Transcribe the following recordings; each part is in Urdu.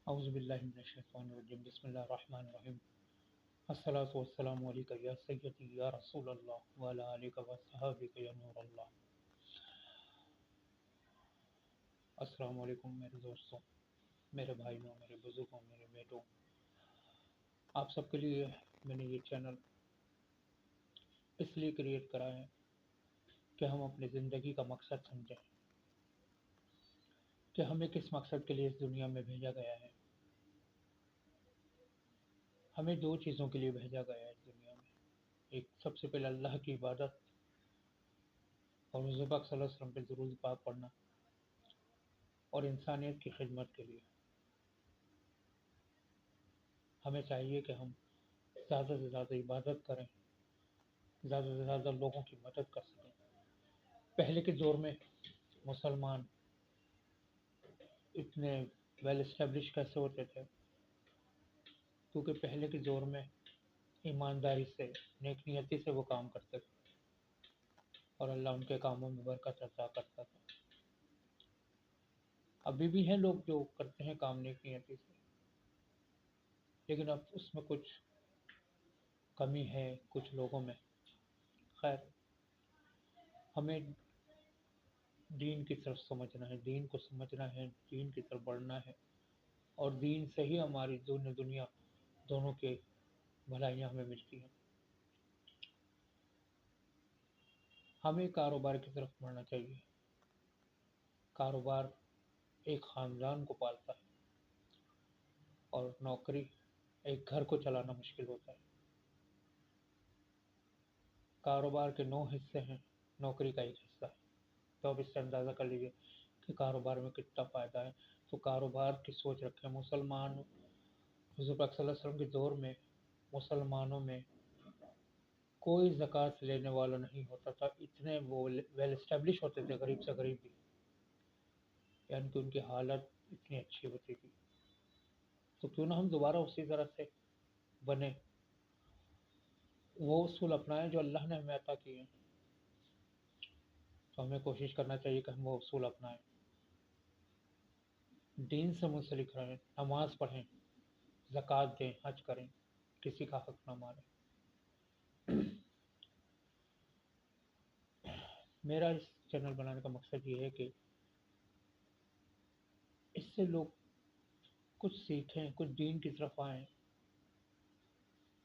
اعوذ باللہ من الشیطان الرجیم بسم اللہ الرحمن الرحیم الصلاۃ والسلام علیک یا سیدی یا رسول اللہ وعلی آلک و صحابک یا نور اللہ۔ السلام علیکم میرے دوستوں، میرے بھائیوں، میرے بزرگوں، میرے بیٹوں، آپ سب کے لیے میں نے یہ چینل اس لیے کریٹ کرا ہے کہ ہم اپنی زندگی کا مقصد سمجھیں کہ ہمیں کس مقصد کے لیے اس دنیا میں بھیجا گیا ہے۔ ہمیں دو چیزوں کے لیے بھیجا گیا ہے اس دنیا میں، ایک سب سے پہلے اللہ کی عبادت اور حضور پاک صلی اللہ علیہ وسلم پہ درود پاک پڑھنا، اور انسانیت کی خدمت کے لیے ہمیں چاہیے کہ ہم زیادہ سے زیادہ عبادت کریں، زیادہ سے زیادہ لوگوں کی مدد کر سکیں۔ پہلے کے دور میں مسلمان اتنے ویل اسٹیبلش کیسے ہوتے تھے؟ کیونکہ پہلے کے دور میں ایمانداری سے، نیک نیتی سے وہ کام کرتے تھے اور اللہ ان کے کاموں میں برکت عطا کرتا تھا۔ ابھی بھی ہیں لوگ جو کرتے ہیں کام نیک نیتی سے، لیکن اب اس میں کچھ کمی ہے کچھ لوگوں میں۔ خیر، ہمیں دین کی طرف سمجھنا ہے، دین کو سمجھنا ہے، دین کی طرف بڑھنا ہے، اور دین سے ہی ہماری دنیا دونوں کے بھلائیاں ہمیں ملتی ہیں۔ ہمیں کاروبار کی طرف بڑھنا چاہیے۔ کاروبار ایک خاندان کو پالتا ہے اور نوکری ایک گھر کو چلانا مشکل ہوتا ہے۔ کاروبار کے 9 حصے ہیں، نوکری کا ایک حصہ ہے۔ تو اب اس سے اندازہ کر لیجیے کہ کاروبار میں کتنا فائدہ ہے۔ تو کاروبار کی سوچ رکھیں۔ مسلمان حضور پاک صلی اللہ علیہ وسلم کے دور میں مسلمانوں میں کوئی زکوٰۃ لینے والا نہیں ہوتا تھا، اتنے وہ ویل اسٹیبلش ہوتے تھے، غریب سے غریب بھی، یعنی کہ ان کی حالت اتنی اچھی ہوتی تھی۔ تو کیوں نہ ہم دوبارہ اسی طرح سے بنے، وہ اصول اپنائیں جو اللہ نے ہمیں عطا کیے ہیں۔ تو ہمیں کوشش کرنا چاہیے کہ ہم وہ اصول اپنائیں، دین سے منسلک رہیں، نماز پڑھیں، زکوٰۃ دیں، حج کریں، کسی کا حق نہ ماریں۔ میرا اس چینل بنانے کا مقصد یہ ہے کہ اس سے لوگ کچھ سیکھیں، کچھ دین کی طرف آئیں۔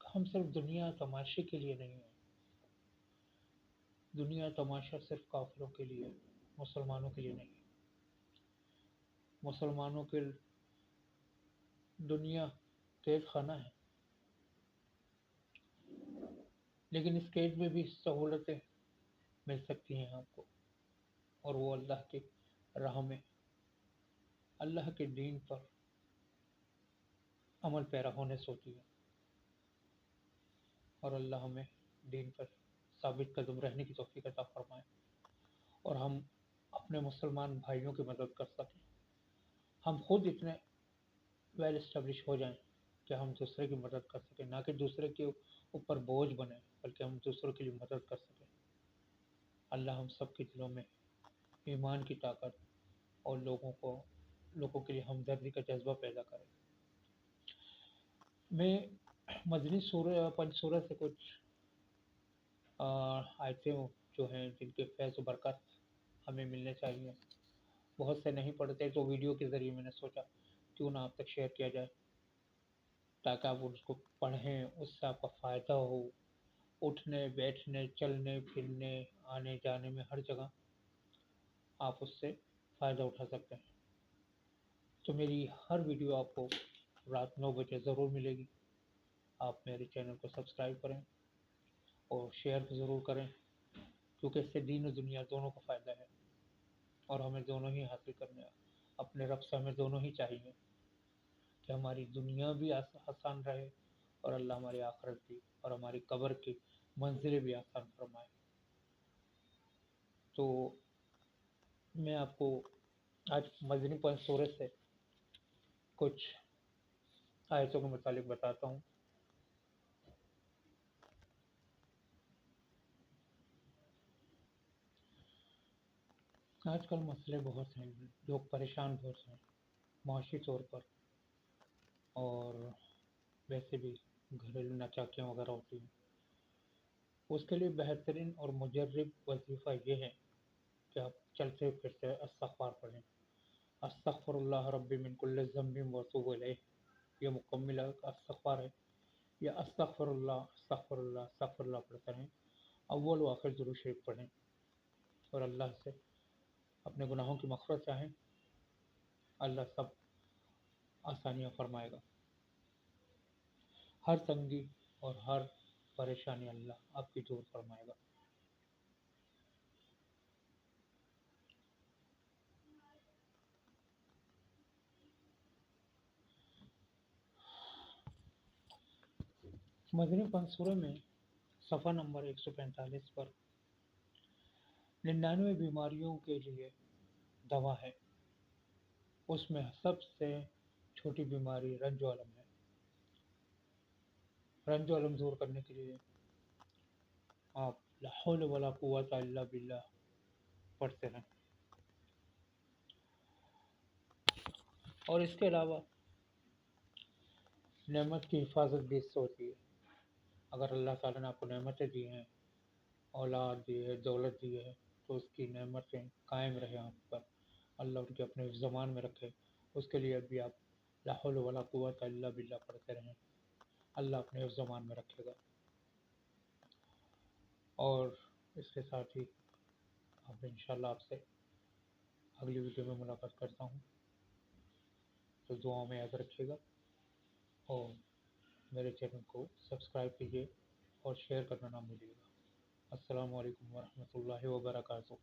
ہم صرف دنیا تماشے کے لیے نہیں ہیں، دنیا تماشا صرف کافروں کے لیے، مسلمانوں کے لیے نہیں۔ مسلمانوں کے دنیا قید خانہ ہے، لیکن اس قید میں بھی سہولتیں مل سکتی ہیں آپ کو، اور وہ اللہ کی راہ میں، اللہ کے دین پر عمل پیرا ہونے سے ہوتی ہے۔ اور اللہ ہمیں دین پر ثابت قدم رہنے کی توفیق عطا فرمائے، اور ہم اپنے مسلمان بھائیوں کی مدد کر سکیں۔ ہم خود اتنے ویل اسٹیبلش ہو جائیں کہ ہم دوسرے کی مدد کر سکیں، نہ کہ دوسرے کے اوپر بوجھ بنیں، بلکہ ہم دوسروں کے لیے مدد کر سکیں۔ اللہ ہم سب کے دلوں میں ایمان کی طاقت اور لوگوں کے لیے ہمدردی کا جذبہ پیدا کرے۔ میں مدنی سورہ پنج سورہ سے کچھ آیتیں جو ہیں جن کے فیض و برکت ہمیں ملنے چاہیے، بہت سے نہیں پڑھتے، تو ویڈیو کے ذریعے میں نے سوچا کیوں نہ آپ تک شیئر کیا جائے، تاکہ آپ اس کو پڑھیں، اس سے آپ کا فائدہ ہو۔ اٹھنے بیٹھنے، چلنے پھرنے، آنے جانے میں ہر جگہ آپ اس سے فائدہ اٹھا سکتے ہیں۔ تو میری ہر ویڈیو آپ کو رات 9 بجے ضرور ملے گی۔ آپ میرے چینل کو سبسکرائب کریں اور شیئر ضرور کریں، کیونکہ اس سے دین و دنیا دونوں کو فائدہ ہے، اور ہمیں دونوں ہی حاصل کرنے ہیں۔ اپنے رب سے ہمیں دونوں ہی چاہیے کہ ہماری دنیا بھی آسان رہے، اور اللہ ہماری آخرت بھی اور ہماری قبر کی منزلیں بھی آسان فرمائے۔ تو میں آپ کو آج مدنی پنج سورہ سے کچھ آیتوں کے متعلق بتاتا ہوں۔ آج کل مسئلے بہت ہیں، لوگ پریشان بہت ہیں معاشی طور پر، اور ویسے بھی گھریلو نچاکیاں وغیرہ ہوتی ہیں، اس کے لیے بہترین اور مجرب وظیفہ یہ ہے کہ آپ چلتے پھرتے استغفار پڑھیں۔ استغفر اللہ ربی من کل ذنب واتوب الیہ، یہ مکمل استغفار ہے۔ یا استغفر اللہ استغفر اللہ پڑھتے رہیں، اول و آخر درود شریف پڑھیں اور اللہ سے اپنے گناہوں کی مغفرت چاہیں، اللہ سب آسانیاں فرمائے گا۔ ہر تنگی اور ہر پریشانی اللہ آپ کی دور فرمائے گا۔ مدنی منصورے میں صفحہ نمبر 145 پر 99 بیماریوں کے لیے دوا ہے، اس میں سب سے چھوٹی بیماری رنج و الم ہے۔ رنج و الم دور کرنے کے لیے آپ لا حول ولا قوت الا باللہ پڑھتے رہیں، اور اس کے علاوہ نعمت کی حفاظت بھی اس سے ہوتی ہے۔ اگر اللہ تعالیٰ نے آپ کو نعمتیں دی ہیں، اولاد دی ہے، دولت دی ہے، تو اس کی نعمتیں قائم رہیں آپ پر، اللہ ان کے اپنے زمان میں رکھے، اس کے لیے بھی آپ لا حول ولا قوت الا باللہ پڑھتے رہیں، اللہ اپنے زمان میں رکھے گا۔ اور اس کے ساتھ ہی اب انشاءاللہ آپ سے اگلی ویڈیو میں ملاقات کرتا ہوں، تو دعاؤں میں یاد رکھیے گا اور میرے چینل کو سبسکرائب کیجیے اور شیئر کرنا نہ بھولیے گا۔ السلام علیکم ورحمۃ اللہ وبرکاتہ۔